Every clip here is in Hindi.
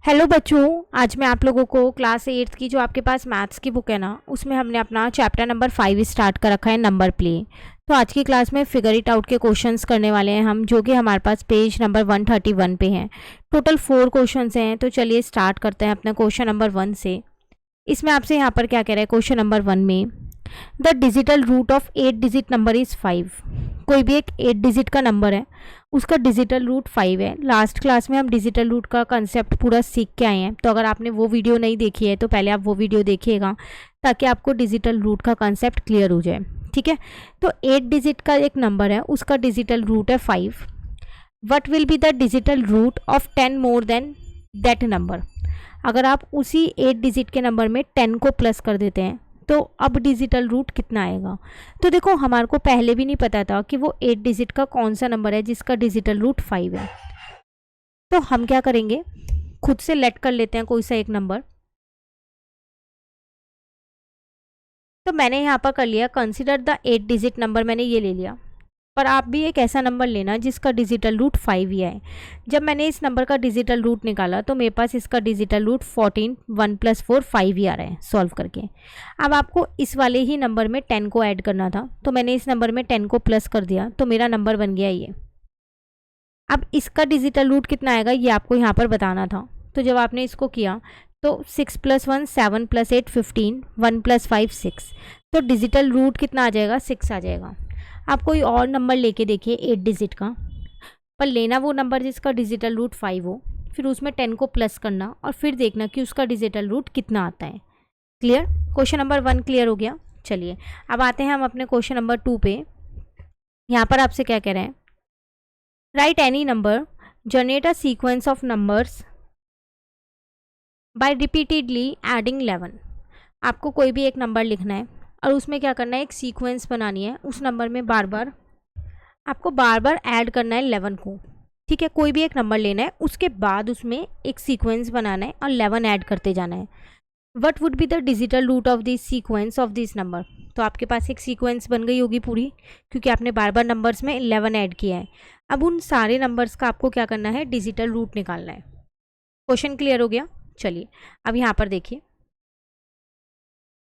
हेलो बच्चों, आज मैं आप लोगों को क्लास 8th की जो आपके पास मैथ्स की बुक है ना, उसमें हमने अपना चैप्टर नंबर 5 स्टार्ट कर रखा है, नंबर प्ले। तो आज की क्लास में फिगर इट आउट के क्वेश्चंस करने वाले हैं हम, जो कि हमारे पास पेज नंबर 131 पे हैं। टोटल 4 क्वेश्चंस हैं। तो चलिए स्टार्ट करते हैं अपना क्वेश्चन नंबर 1 से। इसमें आपसे यहाँ पर क्या कह रहा है क्वेश्चन नंबर 1 में, the digital root of 8 digit number is 5। कोई भी एक 8 डिजिट का नंबर है, उसका डिजिटल रूट 5 है। लास्ट क्लास में हम डिजिटल रूट का कंसेप्ट पूरा सीख के आए हैं, तो अगर आपने वो वीडियो नहीं देखी है तो पहले आप वो वीडियो देखिएगा ताकि आपको डिजिटल रूट का कंसेप्ट क्लियर हो जाए। ठीक है, तो 8 डिजिट का एक नंबर है, उसका डिजिटल रूट है 5। What will be the digital root of 10 more than that number. अगर आप उसी 8 डिजिट के नंबर में 10 को प्लस कर देते हैं तो अब डिजिटल रूट कितना आएगा। तो देखो, हमारे को पहले भी नहीं पता था कि वो 8 डिजिट का कौन सा नंबर है जिसका डिजिटल रूट 5 है। तो हम क्या करेंगे, खुद से लेट कर लेते हैं कोई सा एक नंबर। तो मैंने यहाँ पर कर लिया, कंसिडर द 8 डिजिट नंबर, मैंने ये ले लिया। पर आप भी एक ऐसा नंबर लेना जिसका डिजिटल रूट 5 ही है। जब मैंने इस नंबर का डिजिटल रूट निकाला तो मेरे पास इसका डिजिटल रूट 14, 1 + 4 5 ही आ रहा है सॉल्व करके। अब आपको इस वाले ही नंबर में 10 को ऐड करना था, तो मैंने इस नंबर में 10 को प्लस कर दिया, तो मेरा नंबर बन गया ये। अब इसका डिजिटल रूट कितना आएगा ये आपको यहाँ पर बताना था। तो जब आपने इसको किया तो 6 + 1 7 + 8 15, 1 + 5 6, तो डिजिटल रूट कितना आ जाएगा, 6 आ जाएगा। आप कोई और नंबर लेके देखिए 8 डिजिट का, पर लेना वो नंबर जिसका डिजिटल रूट 5 हो, फिर उसमें 10 को प्लस करना और फिर देखना कि उसका डिजिटल रूट कितना आता है। क्लियर? क्वेश्चन नंबर 1 क्लियर हो गया। चलिए अब आते हैं हम अपने क्वेश्चन नंबर 2 पे। यहाँ पर आपसे क्या कह रहे हैं, right any number, generate a sequence of numbers by repeatedly adding 11। आपको कोई भी एक नंबर लिखना है और उसमें क्या करना है, एक सीक्वेंस बनानी है। उस नंबर में आपको बार बार ऐड करना है 11 को। ठीक है, कोई भी एक नंबर लेना है, उसके बाद उसमें एक सीक्वेंस बनाना है और 11 ऐड करते जाना है। What would be the digital root of this sequence of this number. तो आपके पास एक सीक्वेंस बन गई होगी पूरी, क्योंकि आपने बार बार नंबर्स में 11 ऐड किया है। अब उन सारे नंबर्स का आपको क्या करना है, डिजिटल रूट निकालना है। क्वेश्चन क्लियर हो गया। चलिए अब यहाँ पर देखिए,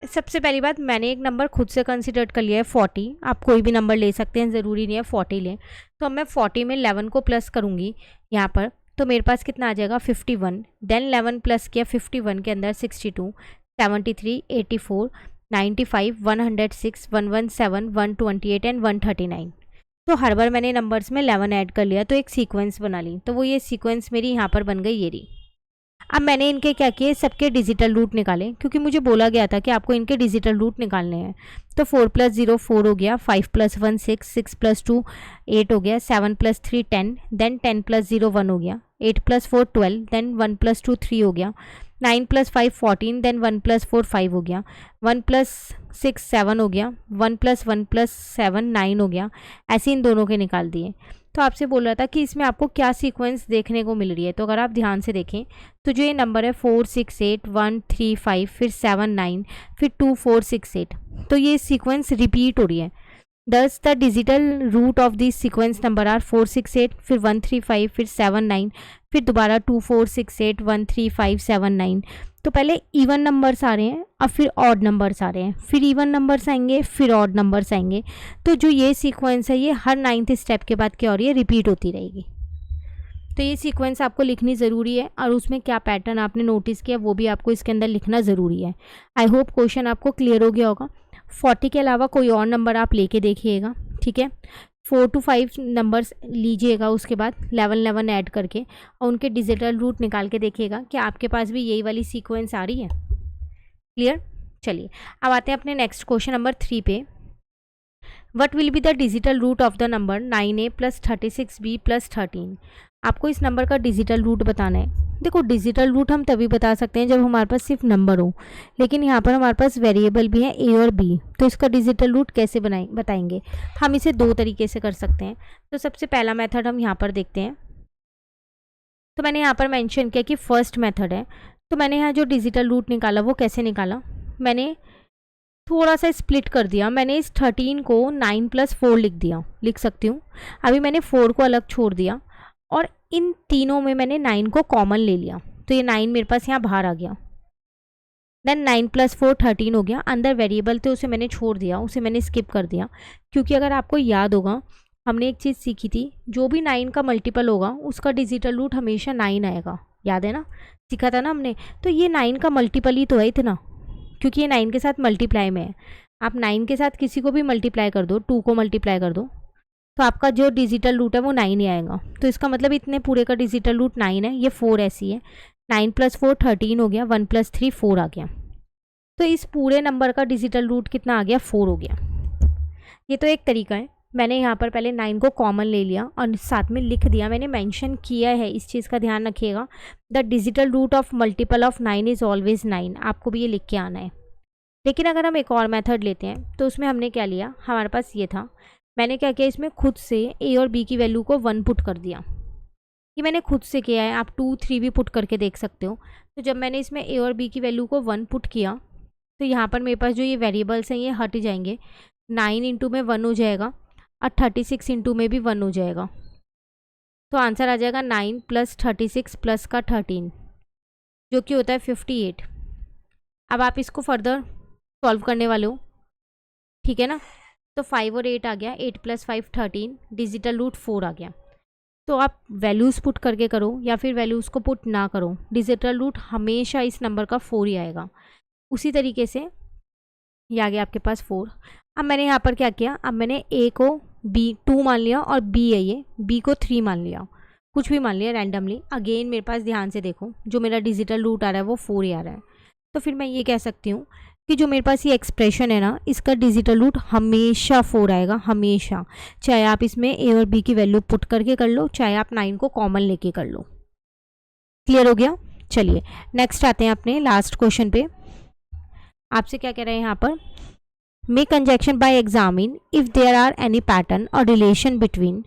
सबसे पहली बात, मैंने एक नंबर खुद से कंसिडर कर लिया है 40। आप कोई भी नंबर ले सकते हैं, ज़रूरी नहीं है 40 लें। तो अब मैं 40 में 11 को प्लस करूँगी यहाँ पर, तो मेरे पास कितना आ जाएगा 51। देन 11 प्लस किया 51 के अंदर 62, 73, 84, 95, 106, 117, 128 एंड 139। तो हर बार मैंने नंबर्स में 11 ऐड कर लिया, तो एक सीक्वेंस बना ली। तो वो ये सीक्वेंस मेरी यहाँ पर बन गई, ये रही। अब मैंने इनके क्या किए, सबके डिजिटल रूट निकाले, क्योंकि मुझे बोला गया था कि आपको इनके डिजिटल रूट निकालने हैं। तो 4 + 0 4 हो गया, 5 + 1 6, 6 + 2 8 हो गया, 7 + 3 10, देन 10 + 0 1 हो गया, 8 + 4 12, देन 1 + 2 3 हो गया, 9 + 5 14, देन 1 + 4 5 हो गया, 1 + 6 7 हो गया, 1 + 1 + 7 9 हो गया। ऐसे इन दोनों के निकाल दिए। तो आपसे बोल रहा था कि इसमें आपको क्या सीक्वेंस देखने को मिल रही है। तो अगर आप ध्यान से देखें तो जो ये नंबर है 4 6 8 1 3 5, फिर 7 9, फिर 2 4 6 8, तो ये सीक्वेंस रिपीट हो रही है। Thus the digital root of this sequence number are 4 6 8, फिर 1 3 5, फिर 7 9, फिर दोबारा 2 4 6 8 1 3 5 7 9। तो पहले इवन नंबर्स आ रहे हैं और फिर ऑड नंबर्स आ रहे हैं, फिर इवन नंबर्स आएंगे, फिर ऑड नंबर्स आएंगे। तो जो ये सीक्वेंस है ये हर 9th स्टेप के बाद क्या हो रही है, रिपीट होती रहेगी। तो ये सीक्वेंस आपको लिखनी ज़रूरी है, और उसमें क्या पैटर्न आपने नोटिस किया वो भी आपको इसके अंदर लिखना ज़रूरी है। आई होप क्वेश्चन आपको क्लियर हो गया होगा। 40 के अलावा कोई और नंबर आप लेके देखिएगा। ठीक है, 4 to 5 नंबर्स लीजिएगा, उसके बाद 11 ऐड करके और उनके डिजिटल रूट निकाल के देखिएगा कि आपके पास भी यही वाली सीक्वेंस आ रही है। क्लियर? चलिए अब आते हैं अपने नेक्स्ट क्वेश्चन नंबर 3 पे। What will be the digital root of the number 9a + 36b + 13। आपको इस नंबर का डिजिटल रूट बताना है। देखो, डिजिटल रूट हम तभी बता सकते हैं जब हमारे पास सिर्फ नंबर हो, लेकिन यहाँ पर हमारे पास वेरिएबल भी है a और b। तो इसका डिजिटल रूट कैसे बताएंगे, हम इसे 2 तरीके से कर सकते हैं। तो सबसे पहला मेथड हम यहाँ पर देखते हैं। तो मैंने यहाँ पर मेंशन किया कि फर्स्ट मेथड है। तो मैंने यहाँ जो डिजिटल रूट निकाला वो कैसे निकाला, मैंने थोड़ा सा स्प्लिट कर दिया। मैंने इस 13 को 9 + 4 लिख सकती हूँ। अभी मैंने 4 को अलग छोड़ दिया और इन तीनों में मैंने 9 को कॉमन ले लिया। तो ये 9 मेरे पास यहाँ बाहर आ गया। देन 9 + 4 13 हो गया। अंदर वेरिएबल थे उसे मैंने छोड़ दिया, उसे मैंने स्किप कर दिया, क्योंकि अगर आपको याद होगा हमने एक चीज़ सीखी थी, जो भी 9 का मल्टीपल होगा उसका डिजिटल रूट हमेशा 9 आएगा। याद है ना, सीखा था ना हमने। तो ये 9 का मल्टीपल ही तो है इतना, क्योंकि ये 9 के साथ मल्टीप्लाई में है। आप 9 के साथ किसी को भी मल्टीप्लाई कर दो, 2 को मल्टीप्लाई कर दो, तो आपका जो डिजिटल रूट है वो 9 ही आएगा। तो इसका मतलब इतने पूरे का डिजिटल रूट 9 है। ये 4 ऐसी है। 9 + 4 13 हो गया, 1 + 3 4 आ गया। तो इस पूरे नंबर का डिजिटल रूट कितना आ गया? 4 हो गया। ये तो एक तरीका है। मैंने यहाँ पर पहले 9 को कॉमन ले लिया और साथ में लिख दिया, मैंने मेंशन किया है, इस चीज़ का ध्यान रखिएगा। The digital root of multiple of 9 is always 9। आपको भी ये लिख के आना है। लेकिन अगर हम एक और मेथड लेते हैं तो उसमें हमने क्या लिया, हमारे पास ये था, मैंने क्या किया, इसमें खुद से ए और बी की वैल्यू को 1 पुट कर दिया। ये मैंने खुद से किया है, आप 2 3 भी पुट करके देख सकते हो। तो जब मैंने इसमें ए और बी की वैल्यू को 1 पुट किया तो यहाँ पर मेरे पास जो ये वेरिएबल्स हैं ये हट जाएंगे। 9 इंटू में 1 हो जाएगा और 36 इंटू में भी 1 हो जाएगा। तो आंसर आ जाएगा 9 + 36 + का 13, जो कि होता है 58। अब आप इसको फर्दर सॉल्व करने वाले हो, ठीक है ना। तो 5 और 8 आ गया, 8 + 5 13, डिजिटल रूट 4 आ गया। तो आप वैल्यूज़ पुट करके करो या फिर वैल्यूज़ को पुट ना करो, डिजिटल रूट हमेशा इस नंबर का 4 ही आएगा। उसी तरीके से ये आ गया आपके पास 4। अब मैंने यहाँ पर क्या किया, अब मैंने ए को बी 2 मान लिया और बी है ये, बी को 3 मान लिया, कुछ भी मान लिया रैंडमली। अगेन मेरे पास ध्यान से देखो, जो मेरा डिजिटल रूट आ रहा है वो 4 ही आ रहा है। तो फिर मैं ये कह सकती हूँ कि जो मेरे पास ये एक्सप्रेशन है ना, इसका डिजिटल रूट हमेशा 4 आएगा, हमेशा। चाहे आप इसमें ए और बी की वैल्यू पुट करके कर लो, चाहे आप 9 को कॉमन लेके कर लो। क्लियर हो गया? चलिए नेक्स्ट आते हैं अपने लास्ट क्वेश्चन पे। आपसे क्या कह रहे हैं यहाँ पर, make conjunction by examine if there are any pattern और relation between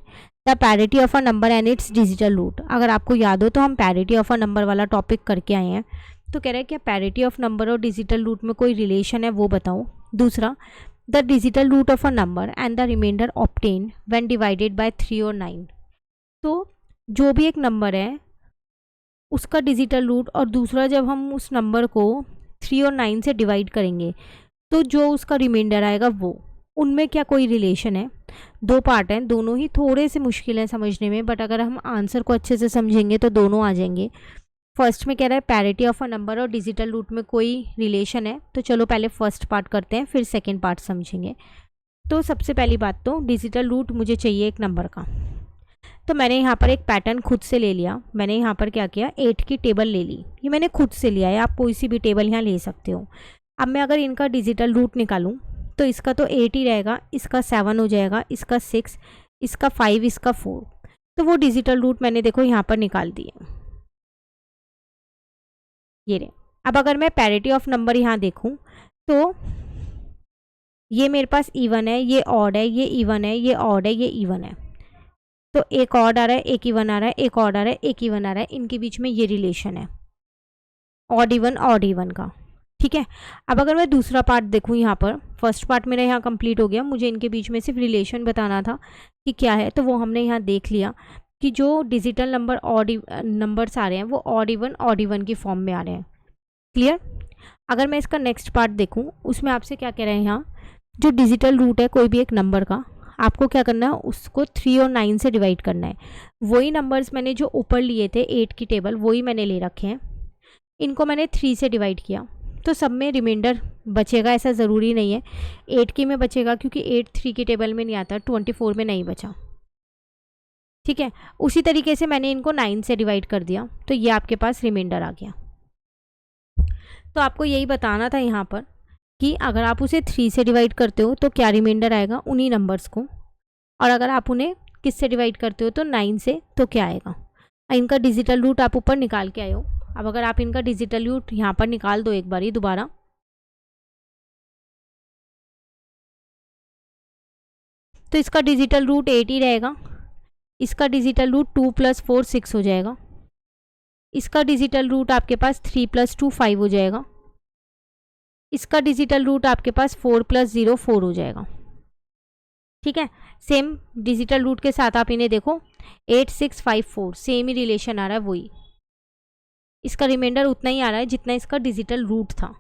the parity of a number and its digital root. अगर आपको याद हो तो हम पैरिटी ऑफ अ नंबर वाला टॉपिक करके आए हैं। तो कह रहे हैं क्या पैरिटी ऑफ नंबर और डिजिटल रूट में कोई रिलेशन है वो बताओ। दूसरा, the digital root of a number and the remainder obtain when divided by 3 और 9। तो जो भी एक नंबर है उसका डिजिटल रूट, और दूसरा जब हम उस नंबर को 3 और 9 से डिवाइड करेंगे तो जो उसका रिमाइंडर आएगा वो, उनमें क्या कोई रिलेशन है। 2 पार्ट हैं, दोनों ही थोड़े से मुश्किल हैं समझने में, बट अगर हम आंसर को अच्छे से समझेंगे तो दोनों आ जाएंगे। फर्स्ट में कह रहा है पैरिटी ऑफ अ नंबर और डिजिटल रूट में कोई रिलेशन है। तो चलो पहले फर्स्ट पार्ट करते हैं, फिर सेकेंड पार्ट समझेंगे। तो सबसे पहली बात, तो डिजिटल रूट मुझे चाहिए एक नंबर का। तो मैंने यहाँ पर एक पैटर्न खुद से ले लिया। मैंने यहाँ पर क्या किया, 8 की टेबल ले ली। ये मैंने खुद से लिया है, आप कोई सी भी टेबल यहाँ ले सकते हो। अब मैं अगर इनका डिजिटल रूट निकालूं तो इसका तो 8 ही रहेगा, इसका 7 हो जाएगा, इसका 6, इसका 5, इसका 4। तो वो डिजिटल रूट मैंने देखो यहाँ पर निकाल दिए, ये रहे। अब अगर मैं पैरिटी ऑफ नंबर यहाँ देखूँ तो ये मेरे पास इवन है, ये ऑड है, ये इवन है, ये ऑड है, ये इवन है। तो एक ऑड आ रहा है, एक इवन आ रहा है, एक ऑड आ रहा है, एक इवन आ रहा है, इनके बीच में ये रिलेशन है ऑड इवन का, ठीक है। अब अगर मैं दूसरा पार्ट देखूँ यहाँ पर, फर्स्ट पार्ट मेरा यहाँ कंप्लीट हो गया, मुझे इनके बीच में सिर्फ रिलेशन बताना था कि क्या है, तो वो हमने यहाँ देख लिया कि जो डिजिटल नंबर ऑड नंबर्स आ रहे हैं वो ऑड इवन की फॉर्म में आ रहे हैं। क्लियर? अगर मैं इसका नेक्स्ट पार्ट देखूँ, उसमें आपसे क्या कह रहे हैं, यहाँ जो डिजिटल रूट है कोई भी एक नंबर का, आपको क्या करना है, उसको 3 और 9 से डिवाइड करना है। वही नंबर्स मैंने जो ऊपर लिए थे 8 की टेबल, वही मैंने ले रखे हैं। इनको मैंने 3 से डिवाइड किया तो सब में रिमाइंडर बचेगा, ऐसा ज़रूरी नहीं है 8 की में बचेगा, क्योंकि 8 3 की टेबल में नहीं आता, 24 में नहीं बचा, ठीक है। उसी तरीके से मैंने इनको 9 से डिवाइड कर दिया, तो ये आपके पास रिमाइंडर आ गया। तो आपको यही बताना था यहाँ पर कि अगर आप उसे 3 से डिवाइड करते हो तो क्या रिमाइंडर आएगा, उन्हीं नंबर्स को, और अगर आप उन्हें किस से डिवाइड करते हो तो 9 से, तो क्या आएगा। इनका डिजिटल रूट आप ऊपर निकाल के आए हो। अब अगर आप इनका डिजिटल रूट यहाँ पर निकाल दो एक बार ही दोबारा, तो इसका डिजिटल रूट 8 ही रहेगा, इसका डिजिटल रूट 2 + 4 6 हो जाएगा, इसका डिजिटल रूट आपके पास 3 + 2 5 हो जाएगा, इसका डिजिटल रूट आपके पास 4 + 0 4 हो जाएगा, ठीक है। सेम डिजिटल रूट के साथ आप इन्हें देखो, 8 6 5 4, सेम ही रिलेशन आ रहा है वही। इसका रिमाइंडर उतना ही आ रहा है जितना इसका डिजिटल रूट था।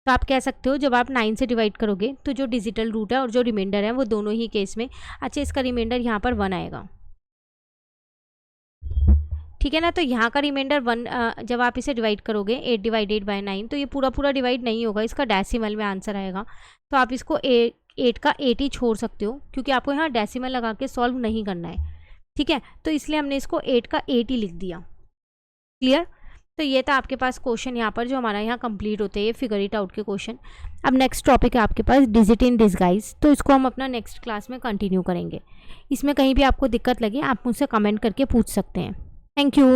तो आप कह सकते हो जब आप 9 से डिवाइड करोगे तो जो डिजिटल रूट है और जो रिमाइंडर है वो दोनों ही केस में, अच्छा इसका रिमाइंडर यहाँ पर 1 आएगा, ठीक है ना। तो यहाँ का रिमाइंडर 1, जब आप इसे डिवाइड करोगे 8 डिवाइडेड बाय 9, तो ये पूरा पूरा डिवाइड नहीं होगा, इसका डेसिमल में आंसर आएगा। तो आप इसको 8 का 8 ही छोड़ सकते हो, क्योंकि आपको यहाँ डेसिमल लगा के सॉल्व नहीं करना है, ठीक है। तो इसलिए हमने इसको 8 का 8 ही लिख दिया। क्लियर। तो ये था आपके पास क्वेश्चन यहाँ पर जो हमारा यहाँ कंप्लीट होते हैं, ये फिगर इट आउट के क्वेश्चन। अब नेक्स्ट टॉपिक है आपके पास डिजिट इन डिसगाइज, तो इसको हम अपना नेक्स्ट क्लास में कंटिन्यू करेंगे। इसमें कहीं भी आपको दिक्कत लगे आप मुझसे कमेंट करके पूछ सकते हैं। Thank you.